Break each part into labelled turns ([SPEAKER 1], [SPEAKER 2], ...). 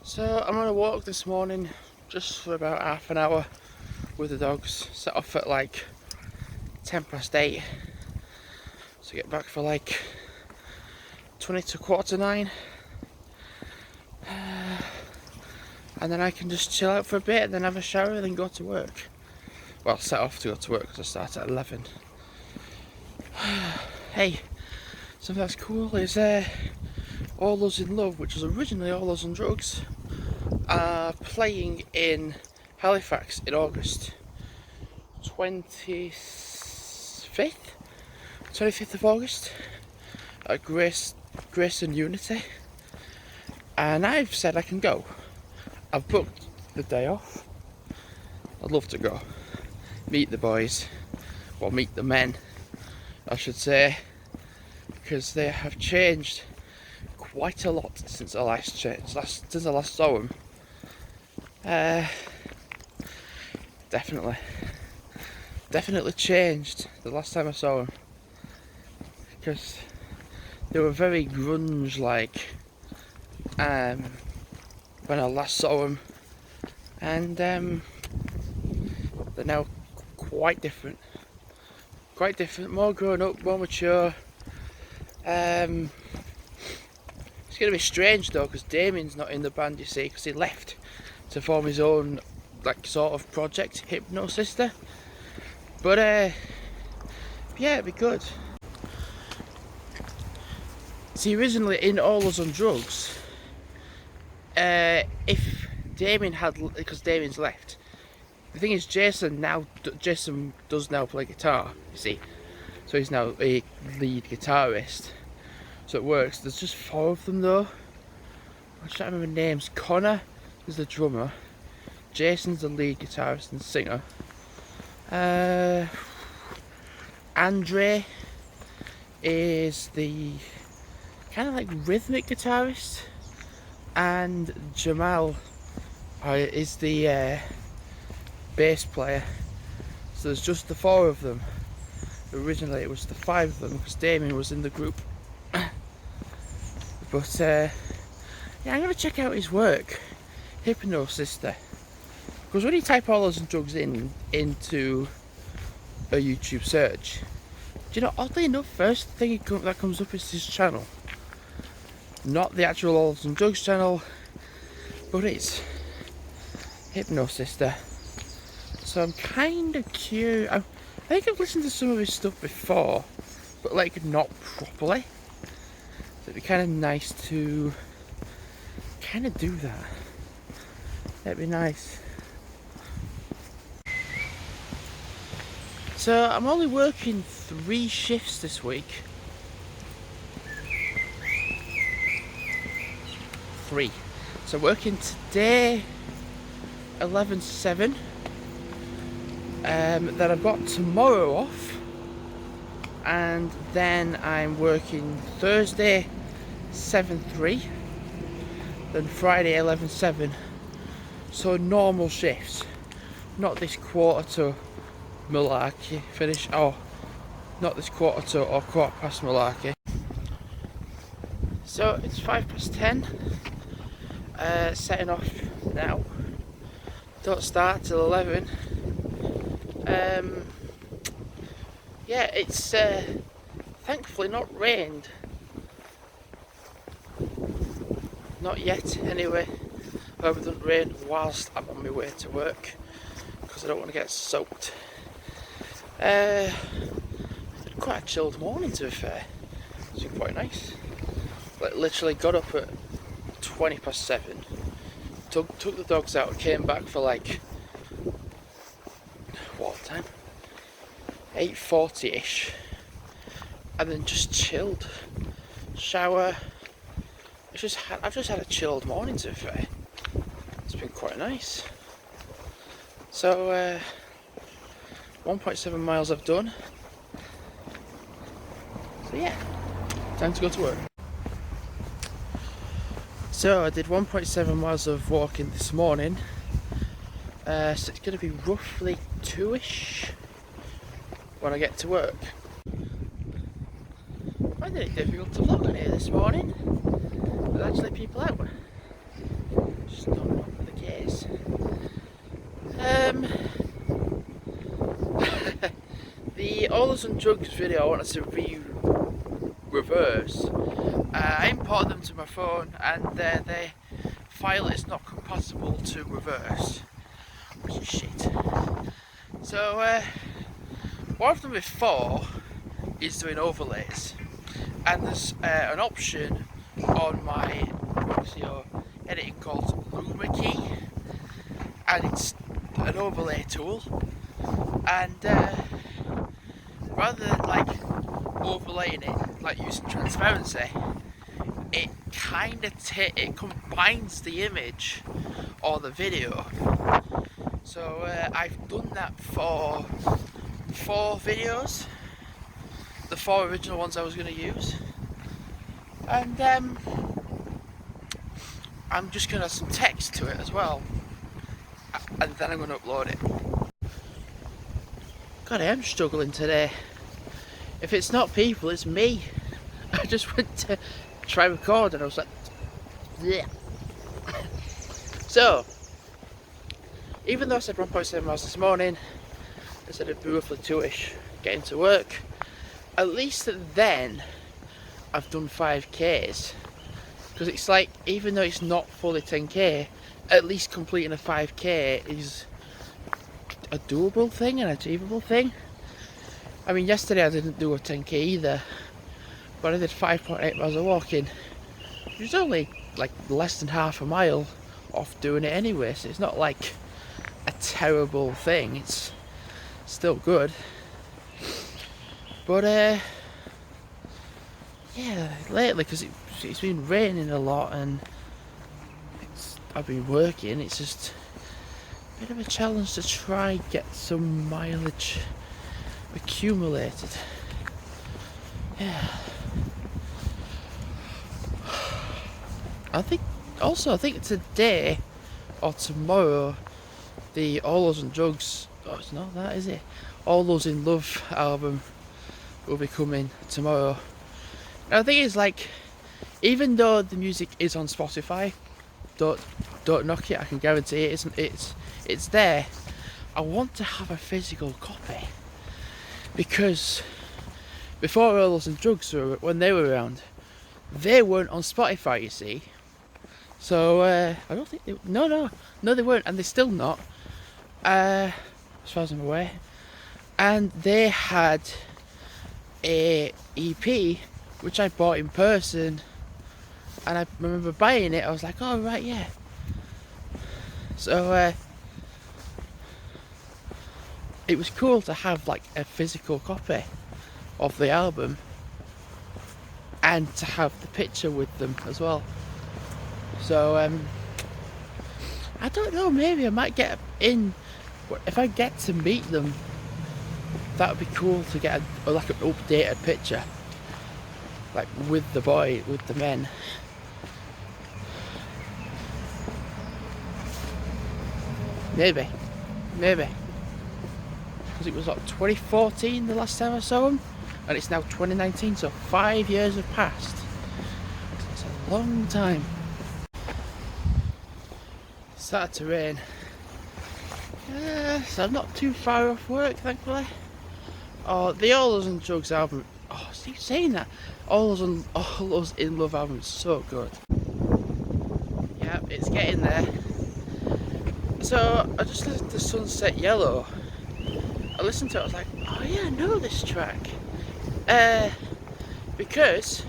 [SPEAKER 1] So I'm on a walk this morning, just for about half an hour with the dogs. Set off at like 8:10, so get back for like 20 to 9:15, and then I can just chill out for a bit and then have a shower and then go to work. Well, set off to go to work because I start at 11. Hey, something that's cool is All Those in Love, which was originally All Those on Drugs, are playing in Halifax in August 25th of August at Grace and Unity, and I've said I can go. I've booked the day off. I'd love to go meet the boys, well, meet the men I should say, because they have changed quite a lot since I last saw them. Definitely changed the last time I saw them, because they were very grunge like when I last saw them, and they're now quite different, more grown up, more mature. It's going to be strange though, because Damien's not in the band, you see, because he left to form his own like sort of project, Hypno Sister. But yeah, it'd be good. See, originally in All Those on Drugs, if Damien had, because Damien's left, the thing is Jason does now play guitar, you see, so he's now a lead guitarist, so it works. There's just 4 of them though. I'm trying to remember names. Connor is the drummer, Jason's the lead guitarist and singer, Andre is the kind of like rhythmic guitarist, and Jamal is the bass player. So there's just the 4 of them. Originally it was the 5 of them because Damien was in the group. But yeah, I'm gonna check out his work, Hypno Sister, because when you type All Those on Drugs into a YouTube search, do you know, oddly enough, first thing that comes up is his channel. Not the actual All Those on Drugs channel, but it's Hypno Sister. So I'm kind of curious. I think I've listened to some of his stuff before, but like not properly. So it'd be kind of nice to kind of do that. That'd be nice. So I'm only working 3 shifts this week. 3. So working today 11/7. Then I've got tomorrow off, and then I'm working Thursday 7/3, then Friday 11/7. So normal shifts, not this quarter to malarkey finish, or not this quarter to or quarter past malarkey. So it's 10:05, setting off now. Don't start till 11. Yeah, it's thankfully not rained. Not yet, anyway. I hope it doesn't rain whilst I'm on my way to work, because I don't want to get soaked. It's been quite a chilled morning, to be fair. It's been quite nice. Like, literally got up at 7:20. Took the dogs out and came back for like, what time? 8:40ish, and then just chilled. Shower. I've just had a chilled morning, to be fair. It's been quite nice. So 1.7 miles I've done. So yeah, time to go to work. So I did 1.7 miles of walking this morning. So it's going to be roughly 2ish when I get to work. I did it difficult to vlog on here this morning. There's actually people out. Just not the case. The All Those and Drugs video I wanted to reverse. I imported them to my phone and the file is not compatible to reverse, which is shit. So what I've done before is doing overlays, and there's an option on my Vimeo editing called Luma Key, and it's an overlay tool, and rather than like overlaying it like using transparency, it kind of it combines the image or the video. So I've done that for 4 videos, the 4 original ones I was going to use, and I'm just going to add some text to it as well, and then I'm going to upload it. God, I am struggling today. If it's not people, it's me. I just went to try record and I was like, yeah. So, even though I said 1.7 miles this morning, I said it'd be roughly 2ish getting to work, at least then I've done 5Ks. Because it's like, even though it's not fully 10K, at least completing a 5K is a doable thing, an achievable thing. I mean, yesterday I didn't do a 10K either, but I did 5.8 miles of walking, which was only like less than half a mile off doing it anyway, so it's not like a terrible thing, it's still good. But yeah, lately, because it's been raining a lot and I've been working, it's just a bit of a challenge to try get some mileage accumulated. Yeah. I think today or tomorrow the All Those and Drugs, oh, it's not that, is it? All Those in Love album will be coming tomorrow. Now the thing is, like, even though the music is on Spotify, don't knock it, I can guarantee it's there. I want to have a physical copy, because before All Those and Drugs, when they were around, they weren't on Spotify, you see. So I don't think they, no they weren't, and they're still not, as far as I'm aware. And they had a EP which I bought in person, and I remember buying it. I was like, oh right, yeah. So it was cool to have like a physical copy of the album and to have the picture with them as well. So I don't know, maybe I might get in, if I get to meet them, that would be cool to get like an updated picture, like with the men. Maybe, because it was like 2014 the last time I saw them, and it's now 2019, so 5 years have passed. It's a long time. It started to rain, so I'm not too far off work, thankfully. Oh, the All Those and Drugs album, oh, I keep saying that, All Those in Love album is so good. Yeah, it's getting there. So I just listened to Sunset Yellow. I listened to it, I was like, oh yeah, I know this track. Because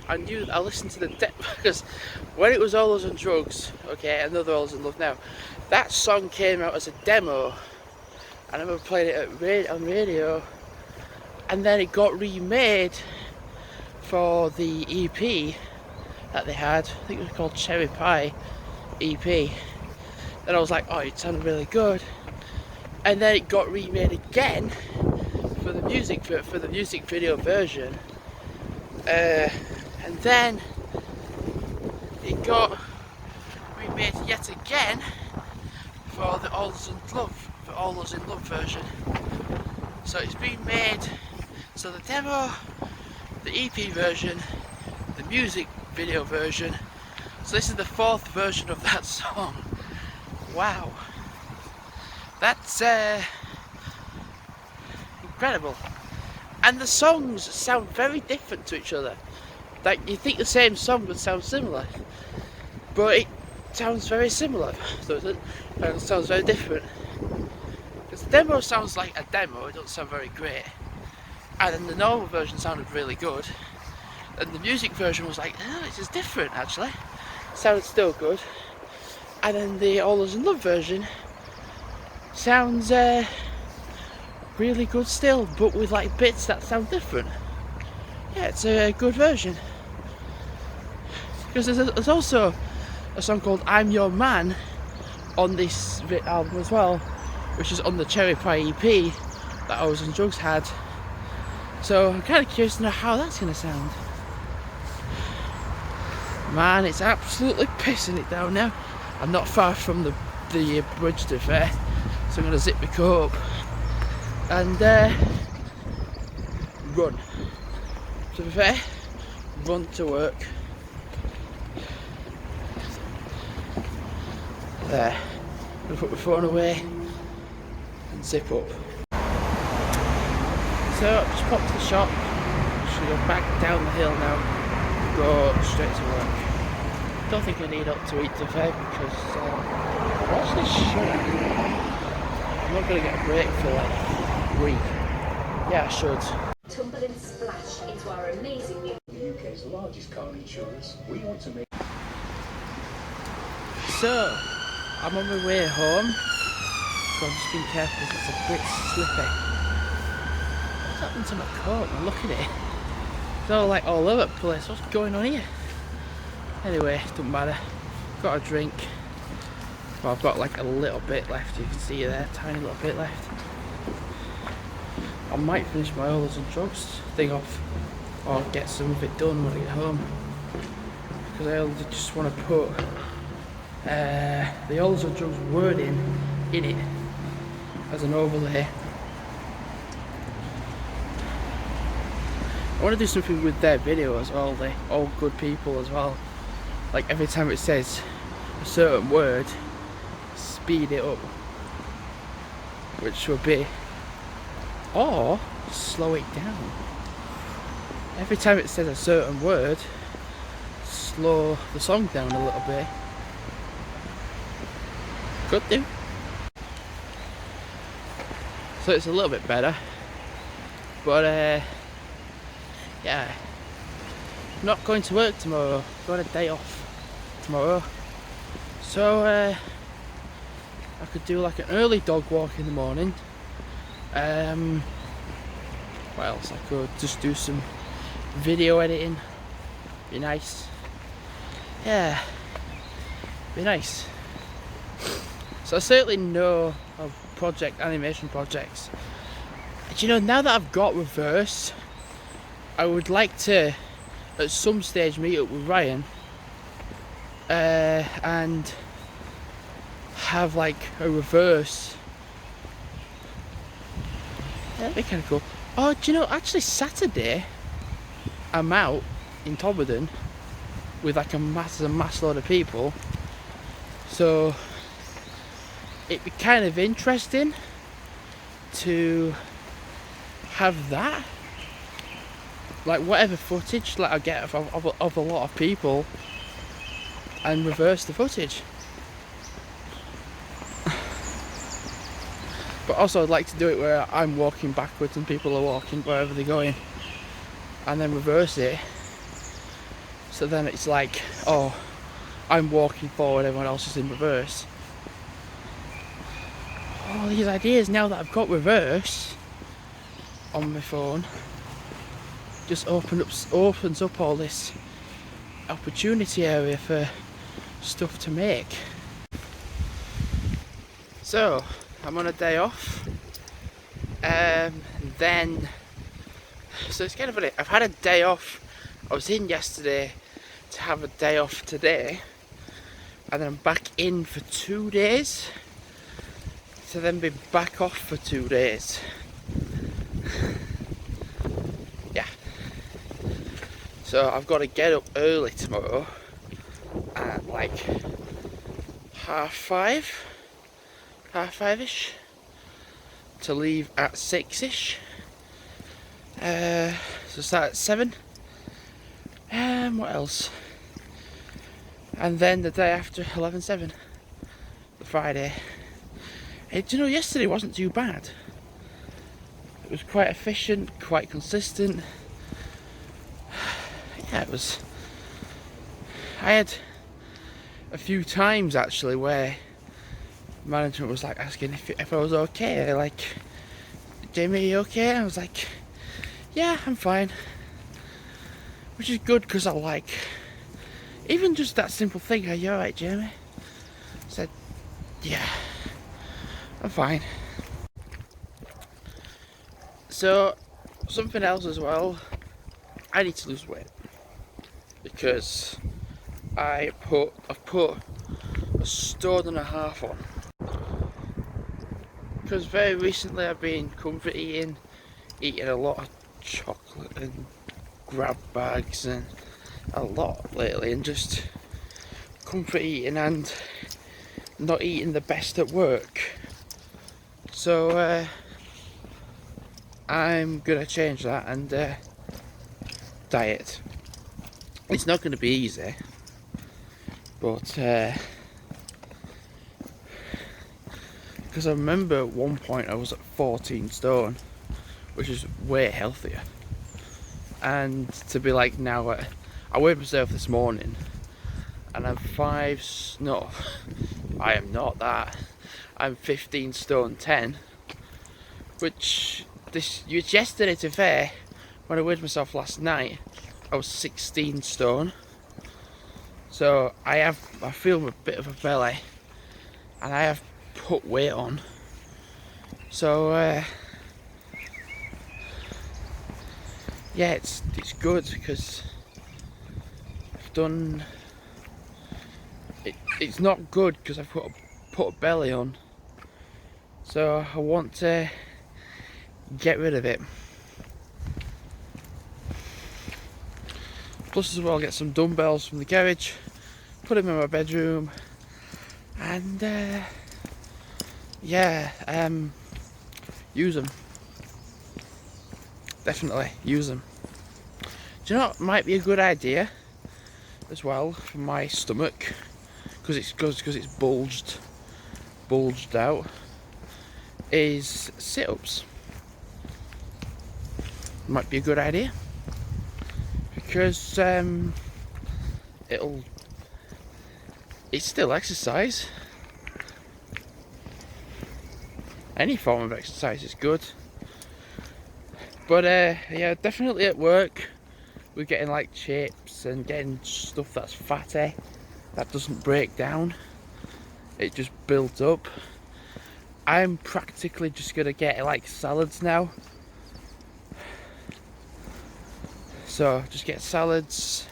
[SPEAKER 1] I listened to the because when it was All Those and Drugs, okay, another All Those in Love now, that song came out as a demo, and I remember playing it on radio, and then it got remade for the EP that they had. I think it was called Cherry Pie EP. And I was like, oh, it sounded really good. And then it got remade again for the music video version. And then it got remade yet again for the All Those in Love version. So it's been made. So the demo, the EP version, the music video version. So this is the 4th version of that song. Wow. That's incredible. And the songs sound very different to each other. Like, you think the same song would sound similar, but it sounds very similar. So it sounds very different. Because the demo sounds like a demo, it doesn't sound very great. And then the normal version sounded really good. And the music version was like, oh, this is different actually. It sounded still good. And then the All Us in Love version sounds really good still, but with like bits that sound different. Yeah, it's a good version. Because there's also a song called I'm Your Man on this album as well, which is on the Cherry Pie EP that I Was in Drugs had. So I'm kind of curious to know how that's going to sound. Man, it's absolutely pissing it down now. I'm not far from the bridge to be fair, so I'm going to zip my coat up and run. To be fair, run to work. There. I'm going to put my phone away and zip up. So I've just popped to the shop. Should go back down the hill now. Go straight to work. Don't think I need up to eat to be fair because what's this show? I'm not going to get a break for like a week. Yeah, I should.
[SPEAKER 2] Tumble and splash into our amazing new
[SPEAKER 3] UK's largest car insurance. We want to make.
[SPEAKER 1] So, I'm on my way home. So I'm just being careful because it's a bit slippy. What's happened to my coat? Now look at it. It's all like all over the place. What's going on here? Anyway, doesn't matter. Got a drink. Well, I've got like a little bit left. You can see there, tiny little bit left. I might finish my All Us and Drugs thing off, or get some of it done when I get home. Because I just want to put the All Us and Drugs wording in it as an overlay. I want to do something with their videos, all good people as well. Like every time it says a certain word, speed it up, which would be, or slow it down. Every time it says a certain word, slow the song down a little bit. Could do. So it's a little bit better, but yeah, not going to work tomorrow. Got a day off tomorrow, so I could do like an early dog walk in the morning. What else? I could just do some video editing. Be nice. Yeah, be nice. So I certainly know of animation projects. And you know, now that I've got Reverse, I would like to at some stage meet up with Ryan and have like a Reverse. Yeah, that'd be kind of cool. Oh, do you know, actually Saturday I'm out in Tobberden with like a mass load of people, so it'd be kind of interesting to have that, like whatever footage like I get of a lot of people, and reverse the footage. But also I'd like to do it where I'm walking backwards and people are walking wherever they're going, and then reverse it, so then it's like, oh, I'm walking forward, everyone else is in reverse. All these ideas now that I've got Reverse on my phone just opens up all this opportunity area for stuff to make. So I'm on a day off, so it's kind of funny. I've had a day off. I was in yesterday to have a day off today, and then I'm back in for 2 days, to then be back off for 2 days. Yeah. So I've got to get up early tomorrow at like 5:30ish, to leave at 6ish. So start at 7. What else? And then the day after, 11/7, the Friday. Do you know, yesterday wasn't too bad. It was quite efficient, quite consistent. Yeah, it was. I had a few times actually where management was like asking if I was okay. Like, Jamie, are you okay? I was like, yeah, I'm fine. Which is good, because I like, even just that simple thing, are you alright, Jamie? I said, yeah, I'm fine. So, something else as well, I need to lose weight, because I've put 1.5 stone on. Because very recently I've been comfort eating a lot of chocolate and grab bags and a lot lately, and just comfort eating and not eating the best at work. So I'm gonna change that and diet. It's not gonna be easy, but because I remember at one point I was at 14 stone, which is way healthier. And to be like now, I weighed myself this morning and I'm I am not that. I'm 15 stone 10, which yesterday, to be fair, when I weighed myself last night, I was 16 stone. So I feel a bit of a belly, and I have put weight on. So yeah, it's good, because I've done it. It's not good because I've put a belly on, so I want to get rid of it. Plus as well, get some dumbbells from the garage, put them in my bedroom, and yeah, use them. Definitely use them. Do you know what might be a good idea as well for my stomach, because it's bulged out, is sit-ups. Might be a good idea, because it's still exercise. Any form of exercise is good. But yeah, definitely at work we're getting like chips and getting stuff that's fatty, that doesn't break down, it just builds up. I'm practically just gonna get like salads now. So just get salads,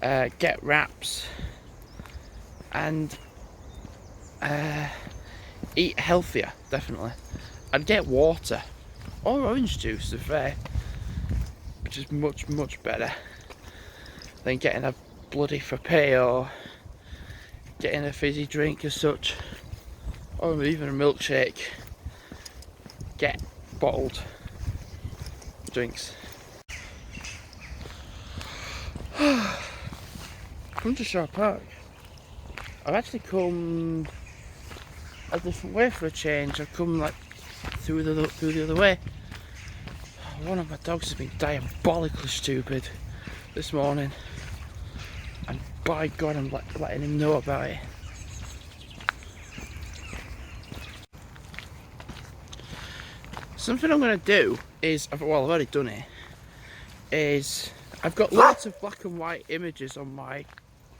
[SPEAKER 1] get wraps, and eat healthier, definitely. I'd get water or orange juice, to be fair, which is much better than getting a bloody frappe or getting a fizzy drink as such, or even a milkshake. Get bottled drinks. Come to Shaw Park. I've actually come a different way for a change. I've come like through the other way. One of my dogs has been diabolically stupid this morning, and by God, I'm letting him know about it. Something I'm going to do is, I've already done it, is I've got lots of black and white images on my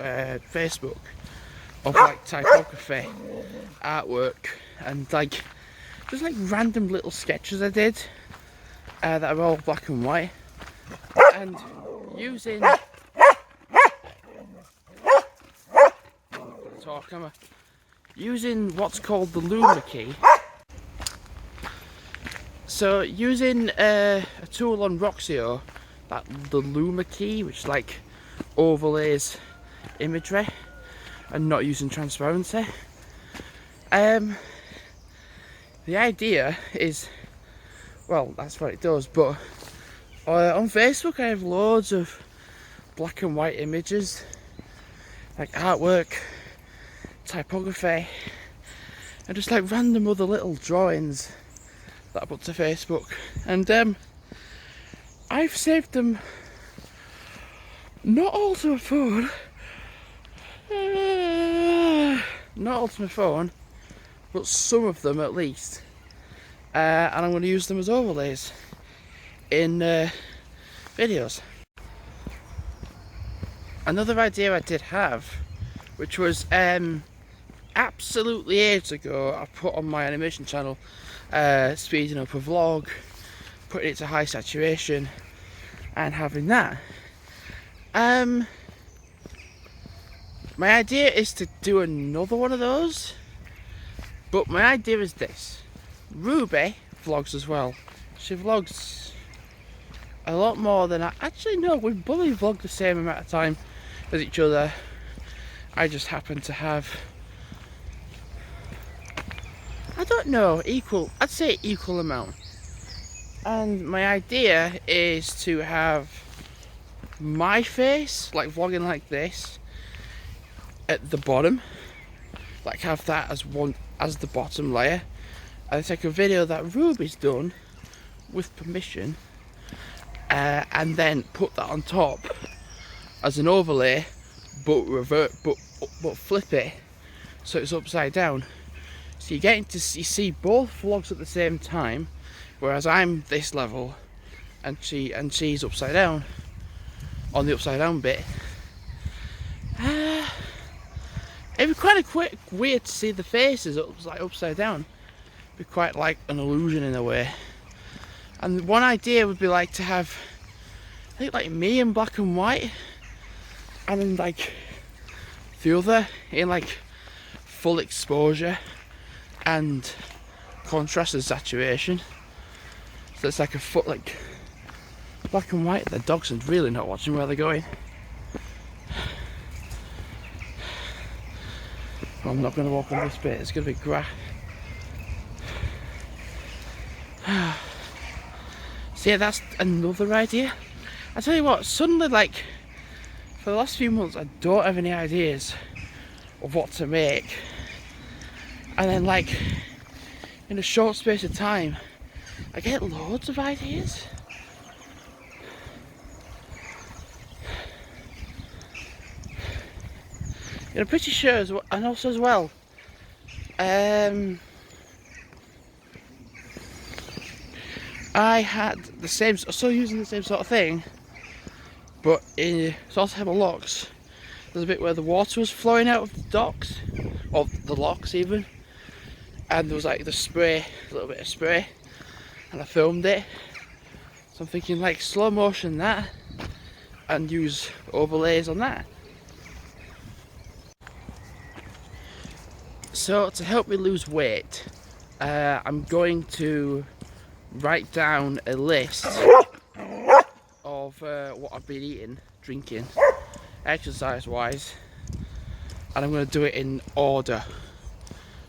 [SPEAKER 1] Facebook of like typography, artwork, and like just like random little sketches I did that are all black and white, and using using what's called the Luma key. So using a tool on Roxio, the Luma key, which like overlays imagery, and not using transparency. The idea is, well, that's what it does, but on Facebook I have loads of black and white images, like artwork, typography, and just like random other little drawings that I put to Facebook. And I've saved them, not all to my phone, but some of them at least, and I'm going to use them as overlays in videos. Another idea I did have, which was absolutely ages ago, I put on my animation channel, speeding up a vlog, putting it to high saturation and having that. My idea is to do another one of those, but my idea is this. Ruby vlogs as well. She vlogs a lot more than I actually know. We both vlog the same amount of time as each other. I just happen to have, I don't know, I'd say equal amount. And my idea is to have my face, like vlogging like this, at the bottom, like have that as the bottom layer, and take a video that Ruby's done with permission, and then put that on top as an overlay, but flip it so it's upside down. So you're getting to see both vlogs at the same time, whereas I'm this level and she's upside down on the upside down bit. It'd be kind of weird to see the faces upside down. It'd be quite like an illusion in a way. And one idea would be like to have, I think, like me in black and white, and then like the other in like full exposure and contrast and saturation. So it's like a foot, like black and white. The dogs are really not watching where they're going. I'm not going to walk on this bit, it's going to be grass. So yeah, that's another idea. I tell you what, suddenly, like, for the last few months I don't have any ideas of what to make. And then, like, in a short space of time, I get loads of ideas. And I'm pretty sure, and also as well, I had the same, still using the same sort of thing, but in Saltham locks, there's a bit where the water was flowing out of the docks, or the locks even, and there was like the spray, a little bit of spray, and I filmed it. So I'm thinking like slow motion that, and use overlays on that. So to help me lose weight, I'm going to write down a list of what I've been eating, drinking, exercise wise, and I'm going to do it in order.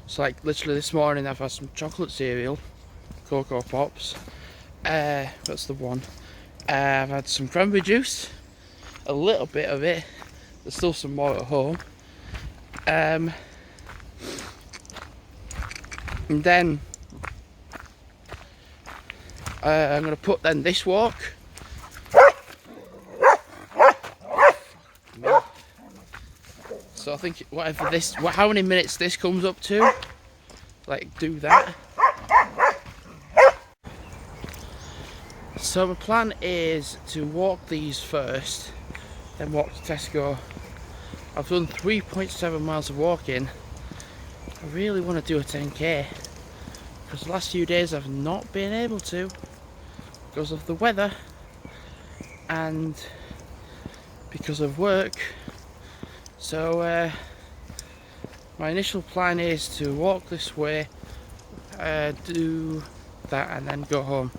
[SPEAKER 1] So like literally this morning I've had some chocolate cereal, Cocoa Pops, that's the one. I've had some cranberry juice, a little bit of it, there's still some more at home. And then I'm going to put then this walk. So I think whatever this, how many minutes this comes up to, like do that. So my plan is to walk these first, then walk to Tesco. I've done 3.7 miles of walking. I really want to do a 10k, because the last few days I've not been able to because of the weather and because of work. So my initial plan is to walk this way, do that and then go home.